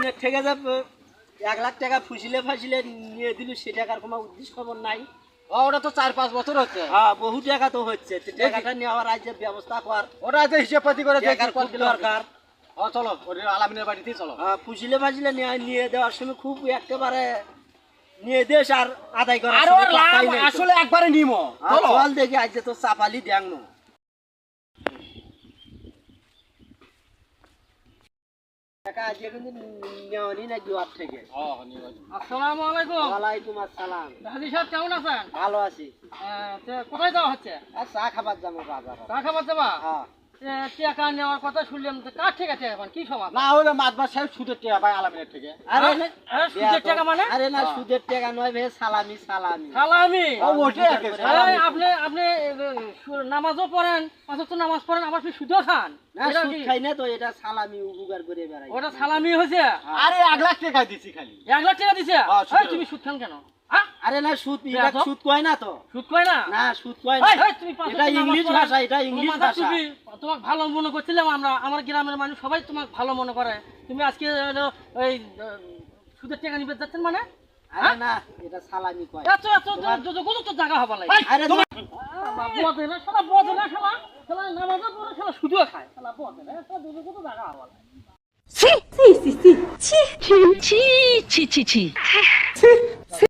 আলামিনের থেকে যে 1 লাখ টাকা ফুসিলে ফাসিলে নিয়ে দিল সে টাকার কোনো উদ্দেশ্য খবর নাই। ওটা তো 4-5 বছর হচ্ছে। হ্যাঁ বহু টাকা তো হচ্ছে, টাকাটা নেওয়ার আজ ব্যবস্থা কর, ওটা যে হিসাব পাতি করে টাকার খুব দরকার। চলো ওর আলামিনের বাড়িতেই চলো। ফুসিলে ফাসিলে নিয়ে দেওয়ার সময় খুব একেবারে নিয়ে দেশ আর আদায় করা আর ওর লাভ আসলে একবারে নিমো। চলো চল দেখি আজ তো চাপালি দেখনো টাকা আজকে কিন্তু নেওয়ানি না জোয়ার থেকে। আসসালামু আলাইকুম। ওয়ালাইকুম আসসালাম। হাজি সাহেব কেমন আছেন? ভালো আছি। কোথায় যাওয়া হচ্ছে? আর চা খাবার যাবো বাজার। চা খাবার যাবা? হ্যাঁ। টাকা নেওয়ার কথা শুনলাম, কার থেকে এখন কি সমাধান? না ওই মাতবার সাহেব সুদের টাকা ভাই আলামিনের থেকে। সুদের টাকা মানে? আরে না সুদের টাকা নয় ভাই, সালামি সালামি সালামি। ওটাই আর কি, সালামি। আপনি নামাজও পড়েন, পাঁচ ওয়াক্ত নামাজ পড়েন, আবার আপনি সুদও খান। না সুদ খাই না তো, এটা সালামি উপকার করে বেড়াই। ওটা সালামি হয়েছে? আরে 1 লাখ টাকা দিছি খালি। 1 লাখ টাকা দিছে? সুদের। তুমি সুদ খান কেন? আরে না সুদ, এটা সুদ কয় না তো। সুদ কয় না? না সুদ কয় না, এটা ইংলিশ ভাষা, এটা ইংলিশ ভাষা। তোমাকে ভালো মনে করছিলাম আমরা, আমার গ্রামের মানুষ সবাই তোমাকে ভালো মনে করে। তুমি আজকে ওই সুদের টাকা নিবে যাচ্ছেন মানে? আরে না এটা সালামি কয়। এত যত তো জায়গা হবে না। আরে বদে না শালা, বদে না শালা, শালা নামাজও পড়ে শালা সুদও খায়, শালা বদে না, শালা যত জায়গা হবে না। ছি ছি ছি ছি ছি ছি ছি ছি ছি